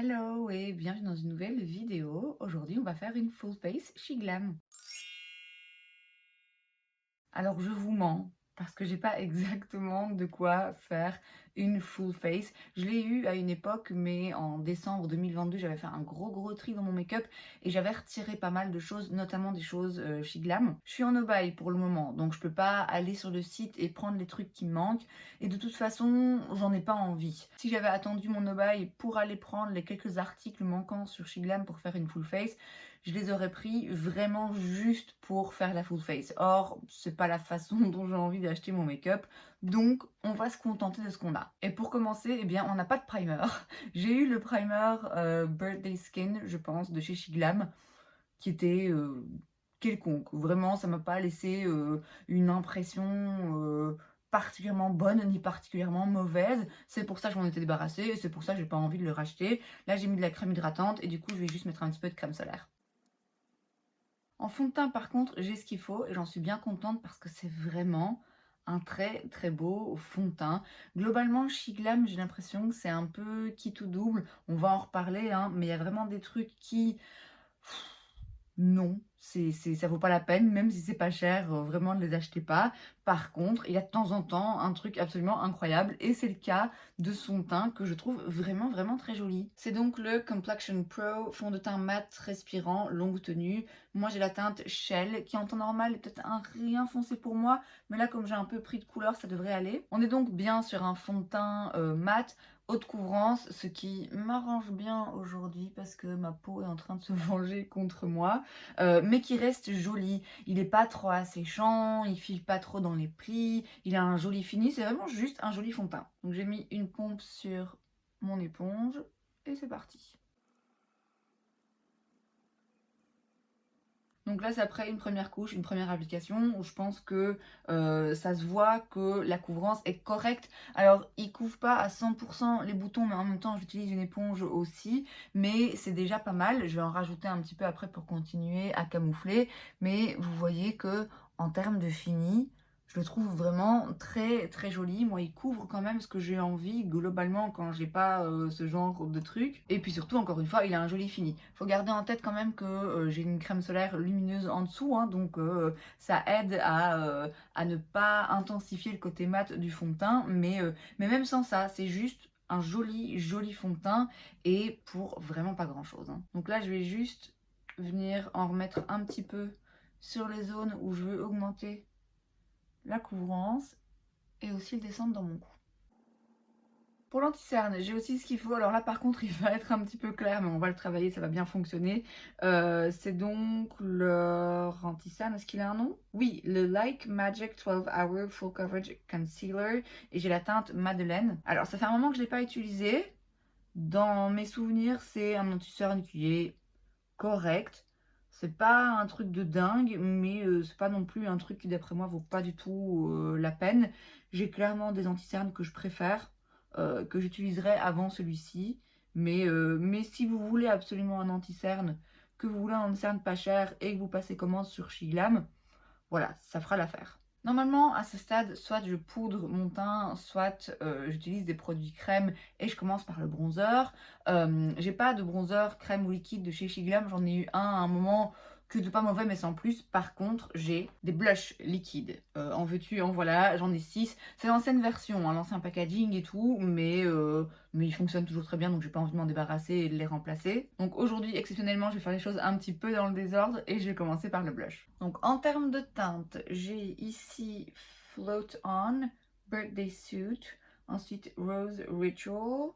Hello et bienvenue dans une nouvelle vidéo. Aujourd'hui, on va faire une full face She Glam. Alors, je vous mens parce que j'ai pas exactement de quoi faire une full face. Je l'ai eu à une époque, mais en décembre 2022, j'avais fait un gros tri dans mon make-up et j'avais retiré pas mal de choses, notamment des choses She Glam. Je suis en no-buy pour le moment, donc je peux pas aller sur le site et prendre les trucs qui me manquent. Et de toute façon, j'en ai pas envie. Si j'avais attendu mon no-buy pour aller prendre les quelques articles manquants sur She Glam pour faire une full face, je les aurais pris vraiment juste pour faire la full face. Or, c'est pas la façon dont j'ai envie d'acheter mon make-up, donc on va se contenter de ce qu'on a. Et pour commencer, eh bien, on n'a pas de primer. J'ai eu le primer Birthday Skin, je pense, de chez She Glam, qui était quelconque. Vraiment, ça m'a pas laissé une impression particulièrement bonne ni particulièrement mauvaise. C'est pour ça que je m'en étais débarrassée et c'est pour ça que j'ai pas envie de le racheter. Là, j'ai mis de la crème hydratante et du coup, je vais juste mettre un petit peu de crème solaire. En fond de teint, par contre, j'ai ce qu'il faut et j'en suis bien contente parce que c'est vraiment un très beau fond de teint. Globalement, She Glam, j'ai l'impression que c'est un peu qui tout double. On va en reparler, hein, mais il y a vraiment des trucs qui... Non, ça vaut pas la peine, même si c'est pas cher, vraiment ne les achetez pas. Par contre, il y a de temps en temps un truc absolument incroyable et c'est le cas de son teint que je trouve vraiment très joli. C'est donc le Complexion Pro fond de teint mat respirant longue tenue. Moi j'ai la teinte Shell qui en temps normal est peut-être un rien foncé pour moi, mais là comme j'ai un peu pris de couleur ça devrait aller. On est donc bien sur un fond de teint mat haute couvrance, ce qui m'arrange bien aujourd'hui parce que ma peau est en train de se venger contre moi, mais qui reste joli. Il n'est pas trop asséchant, il file pas trop dans les plis, il a un joli fini, c'est vraiment juste un joli fond de teint. Donc j'ai mis une pompe sur mon éponge et c'est parti. Donc là, c'est après une première couche, une première application où je pense que ça se voit que la couvrance est correcte. Alors, il couvre pas à 100% les boutons, mais en même temps, j'utilise une éponge aussi. Mais c'est déjà pas mal. Je vais en rajouter un petit peu après pour continuer à camoufler. Mais vous voyez que en termes de fini, je le trouve vraiment très joli. Moi, il couvre quand même ce que j'ai envie globalement quand j'ai pas ce genre de truc. Et puis surtout, encore une fois, il a un joli fini. Faut garder en tête quand même que j'ai une crème solaire lumineuse en dessous, hein, donc ça aide à ne pas intensifier le côté mat du fond de teint. Mais même sans ça, c'est juste un joli fond de teint et pour vraiment pas grand chose, hein. Donc là, je vais juste venir en remettre un petit peu sur les zones où je veux augmenter la couvrance et aussi le descendre dans mon cou. Pour l'anti-cerne, j'ai aussi ce qu'il faut. Alors là, par contre, il va être un petit peu clair, mais on va le travailler, ça va bien fonctionner. C'est donc leur anti-cerne. Est-ce qu'il a un nom? Oui, le Like Magic 12 Hour Full Coverage Concealer. Et j'ai la teinte Madeleine. Alors, ça fait un moment que je ne l'ai pas utilisé. Dans mes souvenirs, c'est un anti-cerne qui est correct. C'est pas un truc de dingue, mais c'est pas non plus un truc qui, d'après moi, vaut pas du tout la peine. J'ai clairement des anti-cernes que je préfère, que j'utiliserai avant celui-ci. Mais si vous voulez absolument un anti-cerne, que vous voulez un anti-cerne pas cher et que vous passez commande sur She Glam, voilà, ça fera l'affaire. Normalement, à ce stade, soit je poudre mon teint, soit j'utilise des produits crème et je commence par le bronzer. J'ai pas de bronzer crème ou liquide de chez She Glam, j'en ai eu un à un moment que de pas mauvais mais sans plus. Par contre, j'ai des blushs liquides. En veux-tu, en voilà, j'en ai 6. C'est l'ancienne version, hein, l'ancien packaging et tout, mais ils fonctionnent toujours très bien donc j'ai pas envie de m'en débarrasser et de les remplacer. Donc aujourd'hui, exceptionnellement, je vais faire les choses un petit peu dans le désordre et je vais commencer par le blush. Donc en termes de teinte, j'ai ici Float On, Birthday Suit, ensuite Rose Ritual,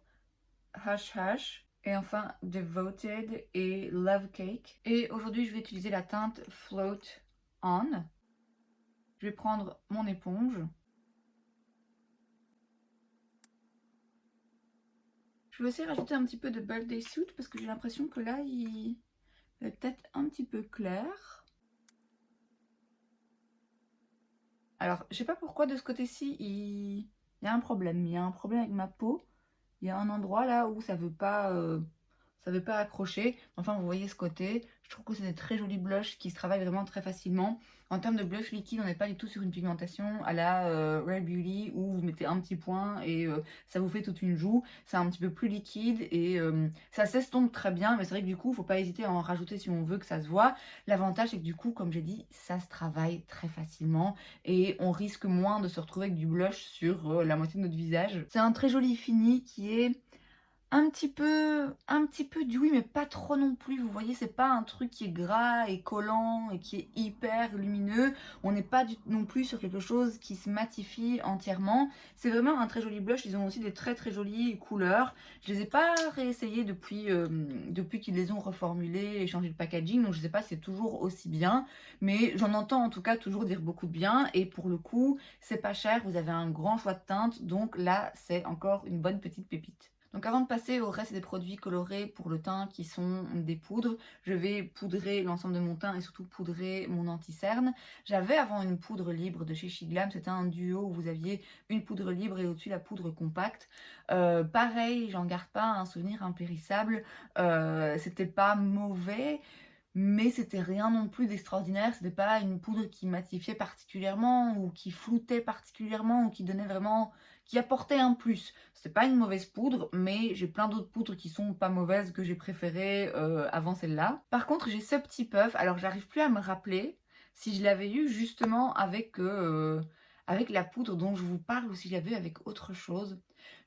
Hush Hush, et enfin Devoted et Love Cake. Et aujourd'hui, je vais utiliser la teinte Float On. Je vais prendre mon éponge. Je vais aussi rajouter un petit peu de Birthday Suit parce que j'ai l'impression que là, il est peut-être un petit peu clair. Alors, je sais pas pourquoi de ce côté-ci, il y a un problème. Il y a un problème avec ma peau. Il y a un endroit là où ça veut ça veut pas accrocher. Enfin, vous voyez ce côté. Je trouve que c'est des très jolis blushs qui se travaillent vraiment très facilement. En termes de blush liquide, on n'est pas du tout sur une pigmentation à la Rare Beauty où vous mettez un petit point et ça vous fait toute une joue. C'est un petit peu plus liquide et ça s'estompe très bien, mais c'est vrai que du coup, il ne faut pas hésiter à en rajouter si on veut que ça se voit. L'avantage, c'est que du coup, comme j'ai dit, ça se travaille très facilement et on risque moins de se retrouver avec du blush sur la moitié de notre visage. C'est un très joli fini qui est un petit peu dewy, mais pas trop non plus. Vous voyez, c'est pas un truc qui est gras et collant et qui est hyper lumineux. On n'est pas non plus sur quelque chose qui se matifie entièrement. C'est vraiment un très joli blush. Ils ont aussi des très très jolies couleurs. Je les ai pas réessayés depuis qu'ils les ont reformulés et changé de packaging, donc je sais pas si c'est toujours aussi bien. Mais j'en entends en tout cas toujours dire beaucoup de bien. Et pour le coup, c'est pas cher. Vous avez un grand choix de teintes. Donc là, c'est encore une bonne petite pépite. Donc avant de passer au reste des produits colorés pour le teint qui sont des poudres, je vais poudrer l'ensemble de mon teint et surtout poudrer mon anti-cerne. J'avais avant une poudre libre de chez Shiglam, c'était un duo où vous aviez une poudre libre et au-dessus la poudre compacte. Pareil, j'en garde pas un souvenir impérissable, c'était pas mauvais. Mais c'était rien non plus d'extraordinaire, c'était pas une poudre qui matifiait particulièrement ou qui floutait particulièrement ou qui donnait vraiment, qui apportait un plus. C'est pas une mauvaise poudre, mais j'ai plein d'autres poudres qui sont pas mauvaises que j'ai préférées avant celle-là. Par contre, j'ai ce petit puff, alors j'arrive plus à me rappeler si je l'avais eu justement avec la poudre dont je vous parle ou si je l'avais eu avec autre chose.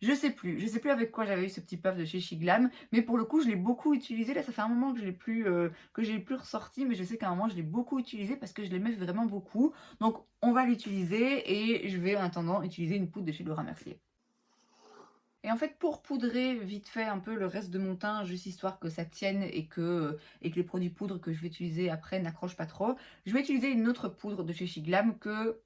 Je sais plus avec quoi j'avais eu ce petit puff de chez Shiglam, mais pour le coup, je l'ai beaucoup utilisé. Là, ça fait un moment que je l'ai plus ressorti, mais je sais qu'à un moment, je l'ai beaucoup utilisé parce que je l'aimais vraiment beaucoup. Donc, on va l'utiliser et je vais en attendant utiliser une poudre de chez Laura Mercier. Et en fait, pour poudrer vite fait un peu le reste de mon teint, juste histoire que ça tienne et que les produits poudre que je vais utiliser après n'accrochent pas trop, je vais utiliser une autre poudre de chez Shiglam que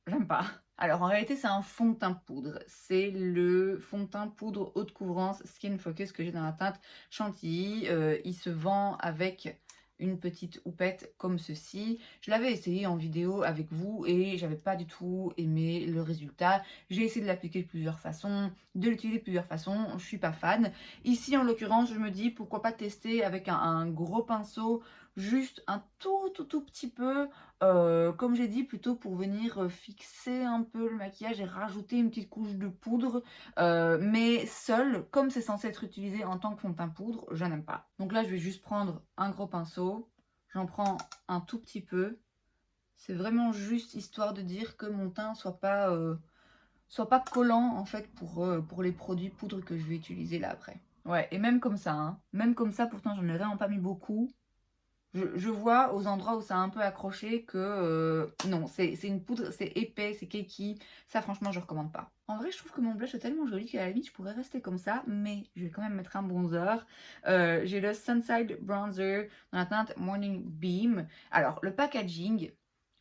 j'aime pas. Alors en réalité c'est un fond de teint poudre. C'est le fond de teint poudre haute couvrance Skin Focus que j'ai dans la teinte Chantilly. Il se vend avec une petite houppette comme ceci. Je l'avais essayé en vidéo avec vous et j'avais pas du tout aimé le résultat. J'ai essayé de l'appliquer de plusieurs façons, de l'utiliser de plusieurs façons. Je suis pas fan. Ici en l'occurrence je me dis pourquoi pas tester avec un gros pinceau, juste un tout petit peu. Comme j'ai dit, plutôt pour venir fixer un peu le maquillage et rajouter une petite couche de poudre. Mais seul, comme c'est censé être utilisé en tant que fond de teint poudre, je n'aime pas. Donc là, je vais juste prendre un gros pinceau. J'en prends un tout petit peu. C'est vraiment juste histoire de dire que mon teint soit pas collant en fait pour les produits poudre que je vais utiliser là après. Ouais, et même comme ça, hein. Même comme ça, pourtant j'en ai vraiment pas mis beaucoup. Je vois aux endroits où ça a un peu accroché que non, c'est une poudre, c'est épais, c'est keki. Ça, franchement, je recommande pas. En vrai, je trouve que mon blush est tellement joli qu'à la limite, je pourrais rester comme ça, mais je vais quand même mettre un bronzer. J'ai le Sunside Bronzer dans la teinte Morning Beam. Alors, le packaging,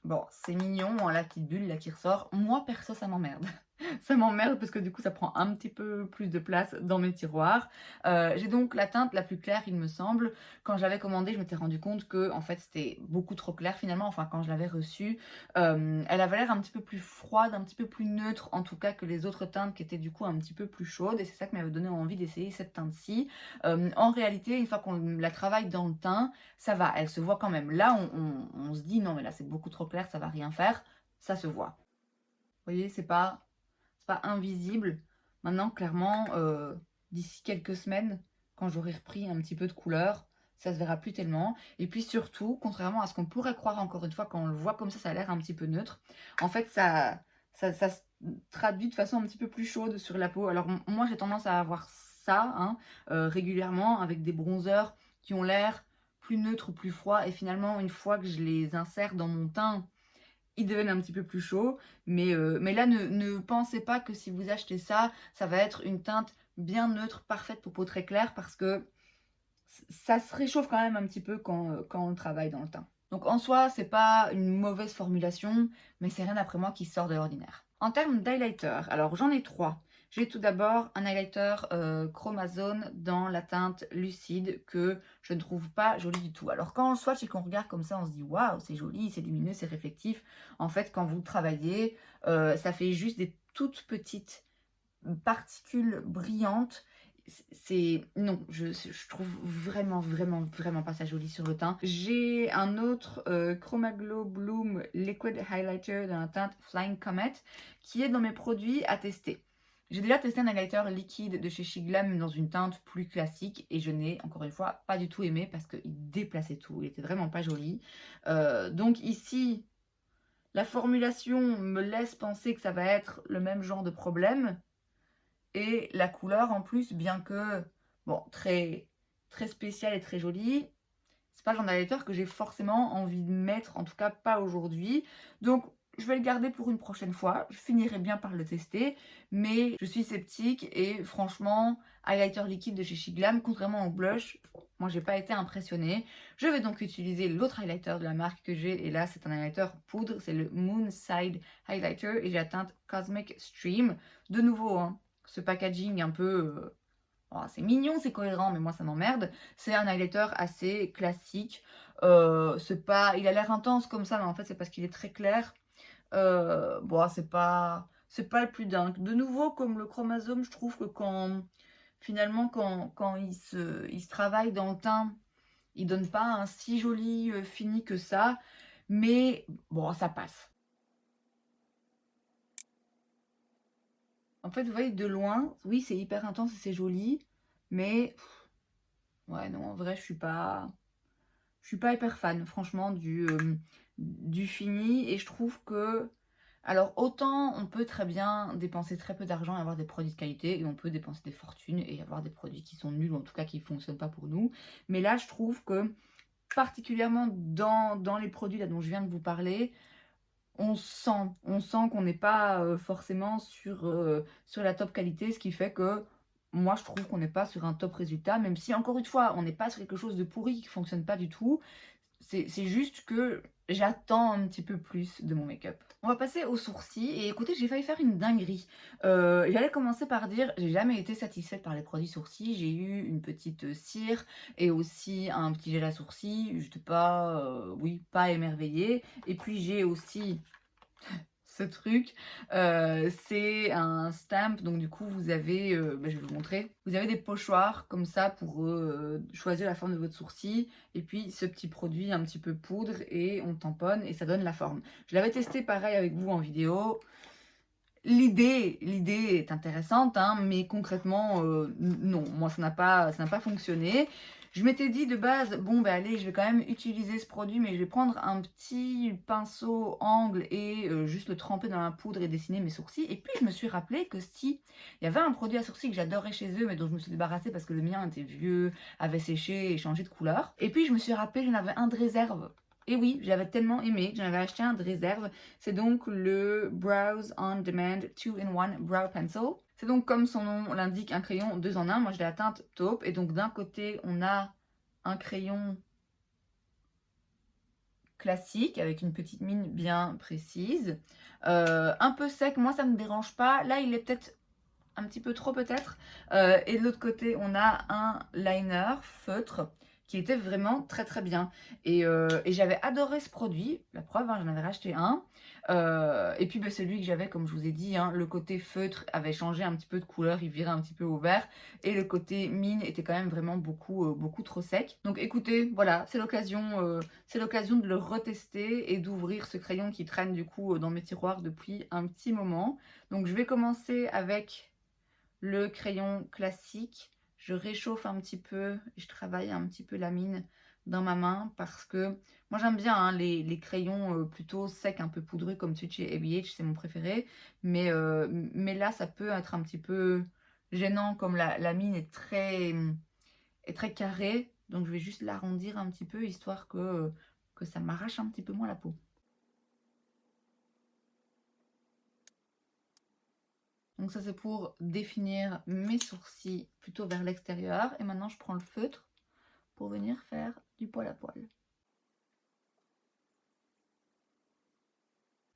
bon, c'est mignon, hein, la petite bulle là qui ressort. Moi, perso, ça m'emmerde. Ça m'emmerde parce que du coup ça prend un petit peu plus de place dans mes tiroirs. J'ai donc la teinte la plus claire il me semble. Quand je l'avais commandé je m'étais rendu compte que en fait c'était beaucoup trop clair finalement. Enfin quand je l'avais reçue elle avait l'air un petit peu plus froide, un petit peu plus neutre en tout cas que les autres teintes qui étaient du coup un petit peu plus chaudes. Et c'est ça qui m'avait donné envie d'essayer cette teinte-ci. En réalité une fois qu'on la travaille dans le teint ça va, elle se voit quand même. Là on se dit non mais là c'est beaucoup trop clair, ça va rien faire. Ça se voit. Vous voyez, c'est pas invisible. Maintenant, clairement, d'ici quelques semaines, quand j'aurai repris un petit peu de couleur, ça se verra plus tellement. Et puis surtout, contrairement à ce qu'on pourrait croire encore une fois, quand on le voit comme ça a l'air un petit peu neutre. En fait, ça se traduit de façon un petit peu plus chaude sur la peau. Alors moi, j'ai tendance à avoir ça hein, régulièrement avec des bronzers qui ont l'air plus neutres, plus froids. Et finalement, une fois que je les insère dans mon teint, ils deviennent un petit peu plus chauds. Mais là, ne pensez pas que si vous achetez ça, ça va être une teinte bien neutre, parfaite pour peau très claire, parce que ça se réchauffe quand même un petit peu quand on travaille dans le teint. Donc en soi, c'est pas une mauvaise formulation, mais c'est rien d'après moi qui sort de l'ordinaire. En termes d'highlighter, alors j'en ai trois. J'ai tout d'abord un highlighter Chromazone dans la teinte lucide que je ne trouve pas joli du tout. Alors quand on le swatch et qu'on regarde comme ça, on se dit waouh, c'est joli, c'est lumineux, c'est réflectif. En fait, quand vous le travaillez, ça fait juste des toutes petites particules brillantes non, je trouve vraiment, vraiment, vraiment pas ça joli sur le teint. J'ai un autre Chromaglow Bloom Liquid Highlighter dans la teinte Flying Comet qui est dans mes produits à tester. J'ai déjà testé un highlighter liquide de chez Shiglam dans une teinte plus classique et je n'ai, encore une fois, pas du tout aimé parce qu'il déplaçait tout, il était vraiment pas joli. Donc ici, la formulation me laisse penser que ça va être le même genre de problème. Et la couleur en plus, bien que, bon, très, très spéciale et très jolie, c'est pas le genre d'highlighter que j'ai forcément envie de mettre, en tout cas pas aujourd'hui. Donc je vais le garder pour une prochaine fois, je finirai bien par le tester, mais je suis sceptique et franchement, highlighter liquide de chez Shiglam, contrairement au blush, moi j'ai pas été impressionnée. Je vais donc utiliser l'autre highlighter de la marque que j'ai, et là c'est un highlighter poudre, c'est le Moonside Highlighter et j'ai la teinte Cosmic Stream. De nouveau, hein, ce packaging un peu... oh, c'est mignon, c'est cohérent, mais moi ça m'emmerde. C'est un highlighter assez classique. C'est pas, il a l'air intense comme ça, mais en fait c'est parce qu'il est très clair. Bon, c'est pas le plus dingue. De nouveau, comme le chromosome, je trouve que finalement, quand il se travaille dans le teint, il donne pas un si joli fini que ça. Mais bon, ça passe. En fait, vous voyez, de loin, oui, c'est hyper intense et c'est joli, mais ouais, non, en vrai, je suis pas hyper fan, franchement, du fini. Et je trouve que, alors, autant on peut très bien dépenser très peu d'argent et avoir des produits de qualité, et on peut dépenser des fortunes et avoir des produits qui sont nuls, ou en tout cas qui ne fonctionnent pas pour nous. Mais là, je trouve que, particulièrement dans les produits là dont je viens de vous parler, on sent qu'on n'est pas forcément sur la top qualité, ce qui fait que moi je trouve qu'on n'est pas sur un top résultat, même si encore une fois on n'est pas sur quelque chose de pourri qui ne fonctionne pas du tout. C'est juste que j'attends un petit peu plus de mon make-up. On va passer aux sourcils et écoutez, j'ai failli faire une dinguerie. J'allais commencer par dire, j'ai jamais été satisfaite par les produits sourcils. J'ai eu une petite cire et aussi un petit gel à sourcils. J'étais pas, oui, pas émerveillée. Et puis j'ai aussi ce truc, c'est un stamp, donc du coup vous avez, je vais vous montrer, vous avez des pochoirs comme ça pour choisir la forme de votre sourcil, et puis ce petit produit un petit peu poudre et on tamponne et ça donne la forme. Je l'avais testé pareil avec vous en vidéo. L'idée est intéressante, hein, mais concrètement, non, moi ça n'a pas fonctionné. Je m'étais dit de base, bon ben allez, je vais quand même utiliser ce produit, mais je vais prendre un petit pinceau angle et juste le tremper dans la poudre et dessiner mes sourcils. Et puis je me suis rappelé que si il y avait un produit à sourcils que j'adorais chez eux, mais dont je me suis débarrassée parce que le mien était vieux, avait séché et changé de couleur. Et puis je me suis rappelé, j'en avais un de réserve. Et oui, j'avais tellement aimé que j'en avais acheté un de réserve. C'est donc le Brows On Demand 2-in-1 Brow Pencil. C'est donc, comme son nom l'indique, un crayon 2 en 1. Moi, j'ai la teinte taupe. Et donc, d'un côté, on a un crayon classique avec une petite mine bien précise. Un peu sec, moi, ça ne me dérange pas. Là, il est peut-être un petit peu trop peut-être. Et de l'autre côté, on a un liner feutre qui était vraiment très très bien. Et j'avais adoré ce produit, la preuve, hein, j'en avais racheté un. Et puis celui que j'avais, comme je vous ai dit, hein, le côté feutre avait changé un petit peu de couleur, il virait un petit peu au vert. Et le côté mine était quand même vraiment beaucoup trop sec. Donc écoutez, voilà, c'est l'occasion de le retester et d'ouvrir ce crayon qui traîne du coup dans mes tiroirs depuis un petit moment. Donc je vais commencer avec le crayon classique. Je réchauffe un petit peu, je travaille un petit peu la mine dans ma main parce que moi j'aime bien hein, les crayons plutôt secs, un peu poudreux comme celui de chez ABH, c'est mon préféré. Mais là ça peut être un petit peu gênant comme la mine est très carrée. Donc je vais juste l'arrondir un petit peu histoire que ça m'arrache un petit peu moins la peau. Donc ça c'est pour définir mes sourcils plutôt vers l'extérieur. Et maintenant je prends le feutre pour venir faire du poil à poil.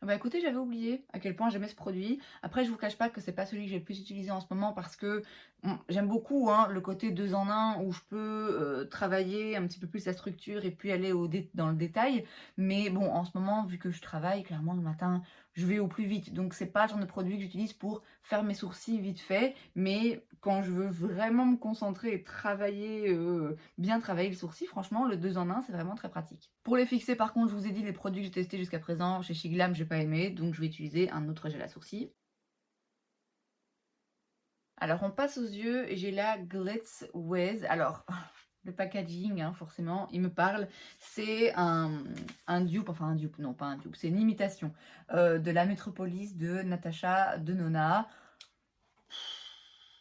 Bah écoutez, j'avais oublié à quel point j'aimais ce produit. Après, je vous cache pas que c'est pas celui que j'ai le plus utilisé en ce moment parce que bon, j'aime beaucoup hein, le côté 2 en 1 où je peux travailler un petit peu plus la structure et puis aller dans le détail. Mais bon, en ce moment, vu que je travaille, clairement le matin, je vais au plus vite. Donc c'est pas le genre de produit que j'utilise pour faire mes sourcils vite fait, mais quand je veux vraiment me concentrer et travailler, bien travailler le sourcil, franchement le 2 en 1 c'est vraiment très pratique. Pour les fixer par contre, je vous ai dit les produits que j'ai testés jusqu'à présent, chez Shiglam j'ai pas aimé, donc je vais utiliser un autre gel à sourcils. Alors on passe aux yeux, j'ai la Glitz Wiz. Alors le packaging, hein, forcément, il me parle. C'est un dupe, enfin un dupe, non pas un dupe, c'est une imitation de la Métropolis de Natasha Denona.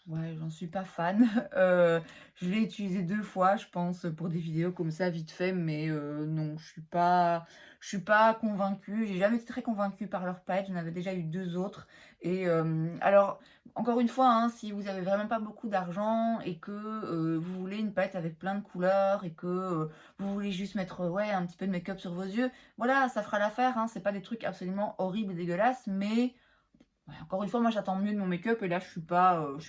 Ouais, j'en suis pas fan. Je l'ai utilisé 2 fois, je pense, pour des vidéos comme ça, vite fait, mais non, je suis pas convaincue. J'ai jamais été très convaincue par leur palette, j'en avais déjà eu 2 autres et alors, encore une fois, hein, si vous avez vraiment pas beaucoup d'argent et que, vous voulez une palette avec plein de couleurs et que, vous voulez juste mettre, ouais, un petit peu de make-up sur vos yeux, voilà, ça fera l'affaire, hein. C'est pas des trucs absolument horribles et dégueulasses, mais ouais, encore une fois, moi j'attends mieux de mon make-up et là je suis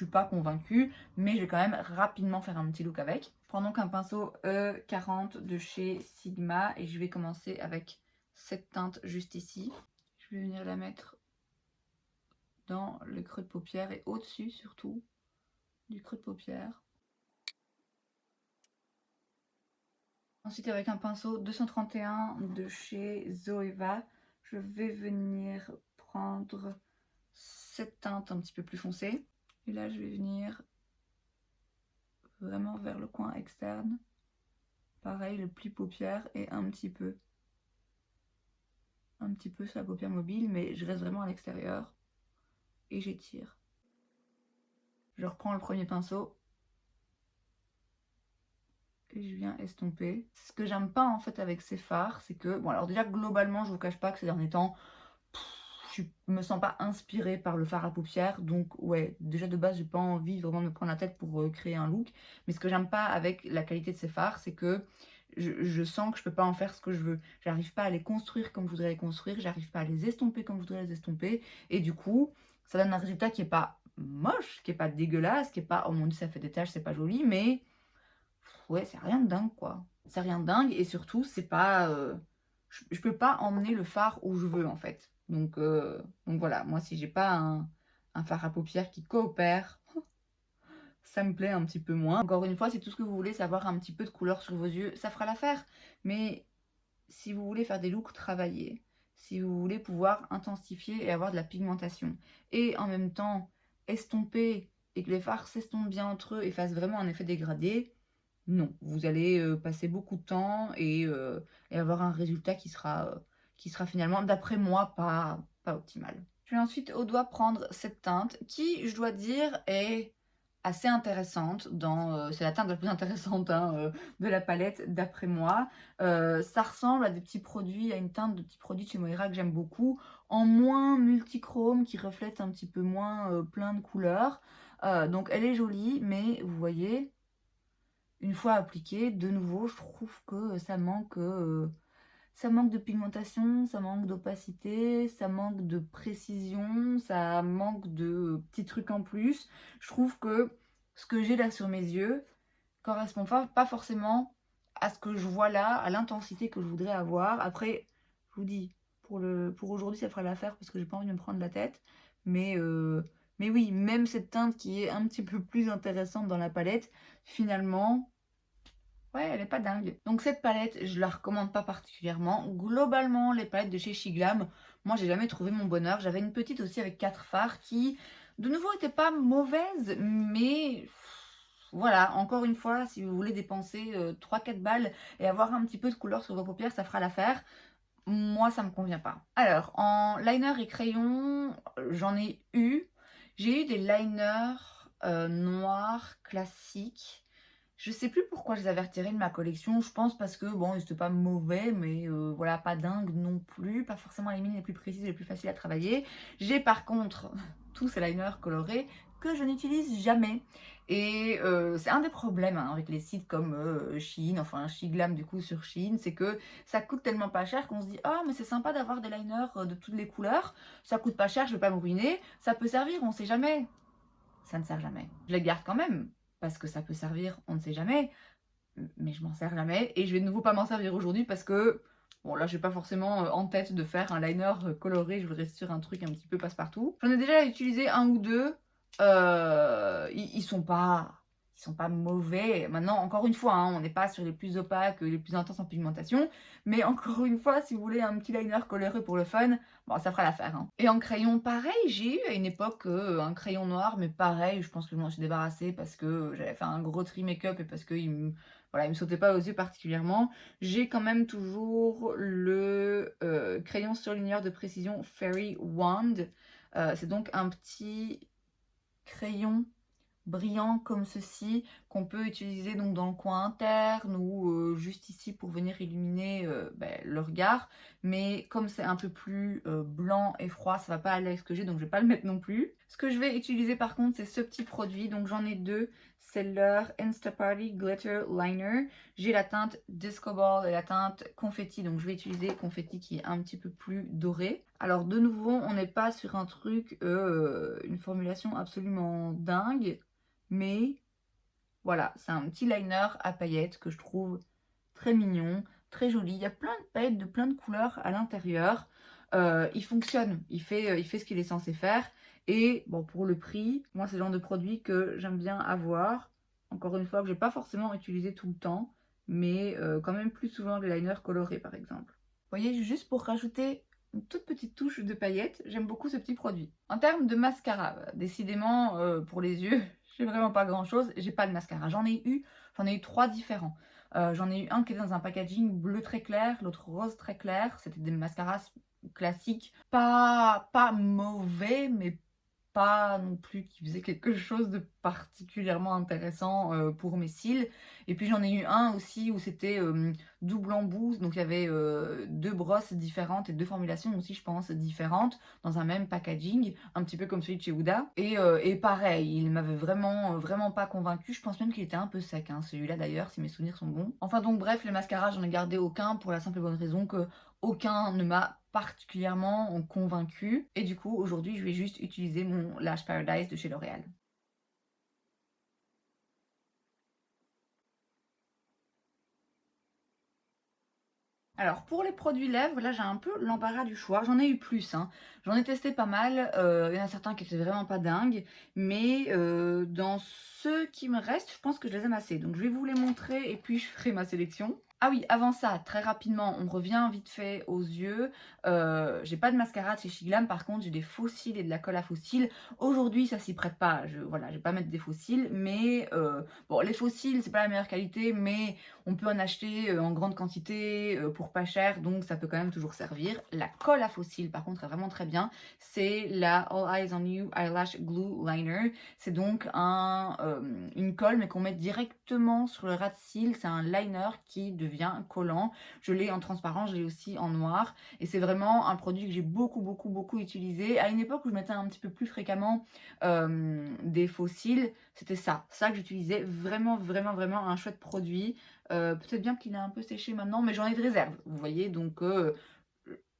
pas convaincue, mais je vais quand même rapidement faire un petit look avec. Je prends donc un pinceau E40 de chez Sigma et je vais commencer avec cette teinte juste ici. Je vais venir la mettre dans le creux de paupière et au-dessus surtout du creux de paupière. Ensuite avec un pinceau 231 de chez Zoeva, je vais venir prendre cette teinte un petit peu plus foncée. Et là, je vais venir vraiment vers le coin externe. Pareil, le pli paupière et un petit peu sur la paupière mobile, mais je reste vraiment à l'extérieur et j'étire. Je reprends le premier pinceau et je viens estomper. Ce que j'aime pas en fait avec ces fards, c'est que, bon alors déjà globalement, je vous cache pas que ces derniers temps, je me sens pas inspirée par le fard à paupières, donc ouais, déjà de base j'ai pas envie vraiment de me prendre la tête pour créer un look, mais ce que j'aime pas avec la qualité de ces fards, c'est que je sens que je peux pas en faire ce que je veux, j'arrive pas à les construire comme je voudrais les construire, j'arrive pas à les estomper comme je voudrais les estomper, et du coup ça donne un résultat qui est pas moche, qui est pas dégueulasse, qui est pas oh mon dieu ça fait des taches, c'est pas joli, mais ouais c'est rien de dingue quoi, c'est rien de dingue, et surtout c'est pas je peux pas emmener le fard où je veux en fait. Donc voilà, moi si j'ai pas un fard à paupières qui coopère, ça me plaît un petit peu moins. Encore une fois, c'est tout ce que vous voulez, savoir un petit peu de couleur sur vos yeux, ça fera l'affaire. Mais si vous voulez faire des looks travaillés, si vous voulez pouvoir intensifier et avoir de la pigmentation, et en même temps estomper et que les fards s'estompent bien entre eux et fassent vraiment un effet dégradé, non, vous allez passer beaucoup de temps et avoir un résultat qui sera finalement, d'après moi, pas optimal. Je vais ensuite au doigt prendre cette teinte qui, je dois dire, est assez intéressante. C'est la teinte la plus intéressante hein, de la palette, d'après moi. Ça ressemble à des petits produits, à une teinte de petits produits de chez Moira que j'aime beaucoup, en moins multichrome, qui reflète un petit peu moins plein de couleurs. Donc elle est jolie, mais vous voyez, une fois appliquée, de nouveau, je trouve que ça manque de pigmentation, ça manque d'opacité, ça manque de précision, ça manque de petits trucs en plus. Je trouve que ce que j'ai là sur mes yeux correspond pas forcément à ce que je vois là, à l'intensité que je voudrais avoir. Après, je vous dis, pour aujourd'hui, ça fera l'affaire parce que j'ai pas envie de me prendre la tête. Mais oui, même cette teinte qui est un petit peu plus intéressante dans la palette, finalement, ouais, elle est pas dingue. Donc cette palette, je la recommande pas particulièrement. Globalement, les palettes de chez Shiglam, moi j'ai jamais trouvé mon bonheur. J'avais une petite aussi avec 4 fards qui, de nouveau, était pas mauvaise, mais voilà, encore une fois, si vous voulez dépenser 3-4 balles et avoir un petit peu de couleur sur vos paupières, ça fera l'affaire. Moi, ça me convient pas. Alors, en liner et crayon, j'en ai eu. J'ai eu des liners noirs classiques. Je sais plus pourquoi je les avais retirés de ma collection. Je pense parce que, bon, ils n'étaient pas mauvais, mais voilà, pas dingue non plus. Pas forcément les mines les plus précises et les plus faciles à travailler. J'ai par contre tous ces liners colorés que je n'utilise jamais. Et c'est un des problèmes hein, avec les sites comme Shein, enfin Shiglam du coup sur Shein, c'est que ça coûte tellement pas cher qu'on se dit « Ah, mais c'est sympa d'avoir des liners de toutes les couleurs. Ça coûte pas cher, je vais pas me ruiner. Ça peut servir, on sait jamais. » Ça ne sert jamais. Je les garde quand même parce que ça peut servir, on ne sait jamais, mais je m'en sers jamais et je vais de nouveau pas m'en servir aujourd'hui parce que Bon là j'ai pas forcément en tête de faire un liner coloré, je voudrais sur un truc un petit peu passe-partout. J'en ai déjà utilisé un ou deux, ils sont pas mauvais. Maintenant, encore une fois, hein, on n'est pas sur les plus opaques, les plus intenses en pigmentation, mais encore une fois, si vous voulez un petit liner coloré pour le fun, bon, ça fera l'affaire. Hein. Et en crayon, pareil, j'ai eu à une époque un crayon noir, mais pareil, je pense que je m'en suis débarrassée parce que j'avais fait un gros tri make-up et parce qu'il me, voilà, il me sautait pas aux yeux particulièrement. J'ai quand même toujours le crayon surligneur de précision Fairy Wand. C'est donc un petit crayon brillant comme ceci qu'on peut utiliser donc dans le coin interne ou juste ici pour venir illuminer le regard, mais comme c'est un peu plus blanc et froid, ça va pas aller avec ce que j'ai, donc je vais pas le mettre non plus. Ce que je vais utiliser par contre, c'est ce petit produit, donc j'en ai deux, c'est leur Instaparty Glitter Liner. J'ai la teinte Disco Ball et la teinte Confetti, donc je vais utiliser Confetti qui est un petit peu plus doré. Alors de nouveau, on n'est pas sur un truc, une formulation absolument dingue, mais voilà, c'est un petit liner à paillettes que je trouve très mignon, très joli. Il y a plein de paillettes de plein de couleurs à l'intérieur. Il fonctionne, il fait ce qu'il est censé faire. Et bon, pour le prix, moi c'est le genre de produit que j'aime bien avoir. Encore une fois, que je n'ai pas forcément utilisé tout le temps, mais quand même plus souvent que les liners colorés par exemple. Vous voyez, juste pour rajouter une toute petite touche de paillettes, j'aime beaucoup ce petit produit. En termes de mascara, décidément pour les yeux, j'ai vraiment pas grand chose, j'ai pas de mascara. J'en ai eu 3 différents. J'en ai eu un qui était dans un packaging bleu très clair, l'autre rose très clair. C'était des mascaras classiques, pas mauvais, mais pas non plus qui faisait quelque chose de particulièrement intéressant pour mes cils. Et puis j'en ai eu un aussi où c'était double embout, donc il y avait deux brosses différentes et deux formulations aussi je pense différentes dans un même packaging, un petit peu comme celui de chez Huda. Et pareil, il m'avait vraiment pas convaincu, je pense même qu'il était un peu sec, hein, celui-là d'ailleurs, si mes souvenirs sont bons. Enfin donc bref, les mascaras j'en ai gardé aucun pour la simple et bonne raison que aucun ne m'a particulièrement convaincue. Et du coup, aujourd'hui, je vais juste utiliser mon Lash Paradise de chez L'Oréal. Alors pour les produits lèvres, là j'ai un peu l'embarras du choix. J'en ai eu plus, hein. J'en ai testé pas mal. Il y en a certains qui étaient vraiment pas dingues. Mais dans ceux qui me restent, je pense que je les aime assez. Donc je vais vous les montrer et puis je ferai ma sélection. Ah oui, avant ça, très rapidement, on revient vite fait aux yeux. J'ai pas de mascara de chez Shiglam, par contre j'ai des faux cils et de la colle à faux cils. Aujourd'hui ça s'y prête pas, voilà, je vais pas mettre des faux cils, mais bon, les faux cils c'est pas la meilleure qualité, mais on peut en acheter en grande quantité pour pas cher, donc ça peut quand même toujours servir. La colle à faux cils par contre est vraiment très bien, c'est la All Eyes on You Eyelash Glue Liner. C'est donc une colle mais qu'on met directement sur le ras de cils, c'est un liner qui devient collant. Je l'ai en transparent, je l'ai aussi en noir et c'est vraiment un produit que j'ai beaucoup utilisé. À une époque où je mettais un petit peu plus fréquemment des faux cils, c'était ça que j'utilisais. Vraiment un chouette produit. Peut-être bien qu'il est un peu séché maintenant, mais j'en ai de réserve, vous voyez, donc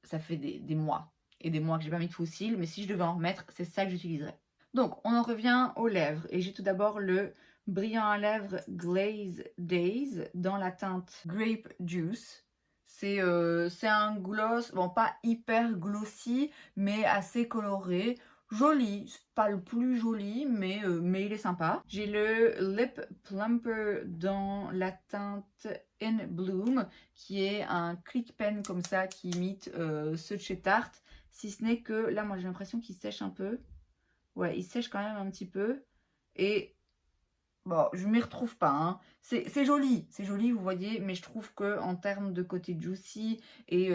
ça fait des mois et des mois que j'ai pas mis de faux cils, mais si je devais en remettre, c'est ça que j'utiliserais. Donc, on en revient aux lèvres, et j'ai tout d'abord le brillant à lèvres Glaze Days dans la teinte Grape Juice. C'est un gloss, bon pas hyper glossy, mais assez coloré. Joli, c'est pas le plus joli, mais il est sympa. J'ai le Lip Plumper dans la teinte In Bloom, qui est un click pen comme ça, qui imite ceux de chez Tarte. Si ce n'est que là, moi j'ai l'impression qu'il sèche un peu. Ouais, il sèche quand même un petit peu. Et bon, je m'y retrouve pas, hein. C'est joli, vous voyez, mais je trouve que en termes de côté juicy et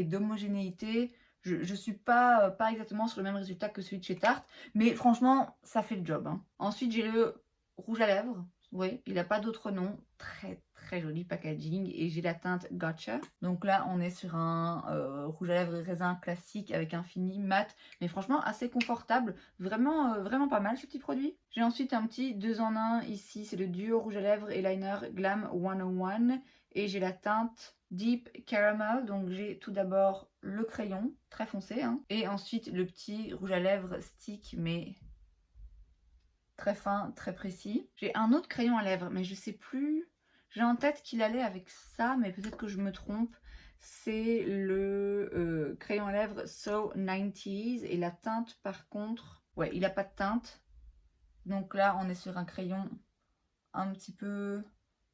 d'homogénéité, je suis pas exactement sur le même résultat que celui de chez Tarte, mais franchement, ça fait le job, hein. Ensuite, j'ai le rouge à lèvres. Oui, il n'a pas d'autre nom. Très joli packaging. Et j'ai la teinte Gotcha. Donc là, on est sur un rouge à lèvres raisin classique avec un fini mat, mais franchement assez confortable. Vraiment pas mal ce petit produit. J'ai ensuite un petit 2 en 1 ici. C'est le duo rouge à lèvres et liner Glam 101. Et j'ai la teinte Deep Caramel. Donc j'ai tout d'abord le crayon, très foncé, hein, et ensuite le petit rouge à lèvres stick, mais très fin, très précis. J'ai un autre crayon à lèvres, mais je sais plus. J'ai en tête qu'il allait avec ça, mais peut-être que je me trompe. c'est le crayon à lèvres So 90s et la teinte par contre, ouais, il a pas de teinte. Donc là, on est sur un crayon un petit peu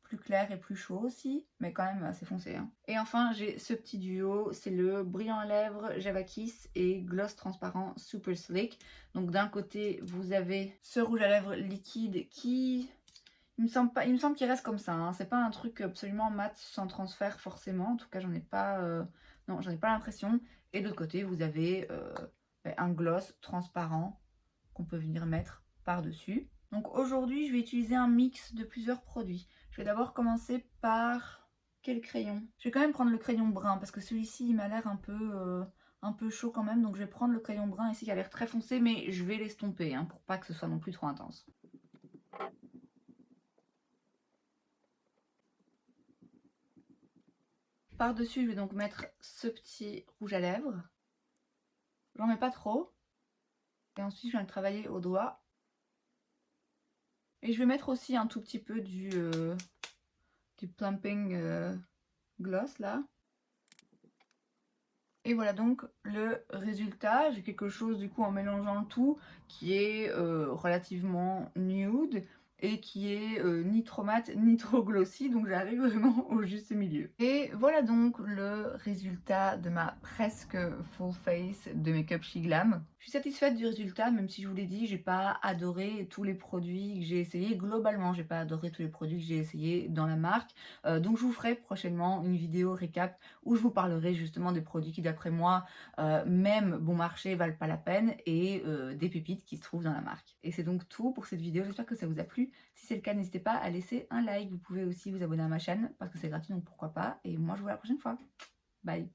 plus clair et plus chaud aussi, mais quand même assez foncé, hein. Et enfin, j'ai ce petit duo, c'est le brillant à lèvres Java Kiss et gloss transparent Super Slick. Donc d'un côté, vous avez ce rouge à lèvres liquide qui... Il me semble qu'il reste comme ça, hein. C'est pas un truc absolument mat sans transfert forcément. En tout cas, j'en ai pas, non, j'en ai pas l'impression. Et de l'autre côté, vous avez un gloss transparent qu'on peut venir mettre par-dessus. Donc aujourd'hui, je vais utiliser un mix de plusieurs produits. Je vais d'abord commencer par quel crayon? Je vais quand même prendre le crayon brun parce que celui-ci, il m'a l'air un peu chaud quand même. Donc je vais prendre le crayon brun ici qui a l'air très foncé, mais je vais l'estomper hein, pour pas que ce soit non plus trop intense. Par-dessus, je vais donc mettre ce petit rouge à lèvres. J'en mets pas trop. Et ensuite, je viens le travailler au doigt. Et je vais mettre aussi un tout petit peu du plumping gloss là. Et voilà donc le résultat. J'ai quelque chose du coup en mélangeant le tout qui est relativement nude et qui est ni trop mat ni trop glossy, donc j'arrive vraiment au juste milieu. Et voilà donc le résultat de ma presque full face de make-up She Glam. Je suis satisfaite du résultat, même si je vous l'ai dit, j'ai pas adoré tous les produits que j'ai essayés. Globalement, j'ai pas adoré tous les produits que j'ai essayés dans la marque. Donc je vous ferai prochainement une vidéo récap où je vous parlerai justement des produits qui d'après moi, même bon marché, valent pas la peine et des pépites qui se trouvent dans la marque. Et c'est donc tout pour cette vidéo, j'espère que ça vous a plu. Si c'est le cas, n'hésitez pas à laisser un like. Vous pouvez aussi vous abonner à ma chaîne parce que c'est gratuit, donc pourquoi pas. Et moi, je vous vois la prochaine fois. Bye!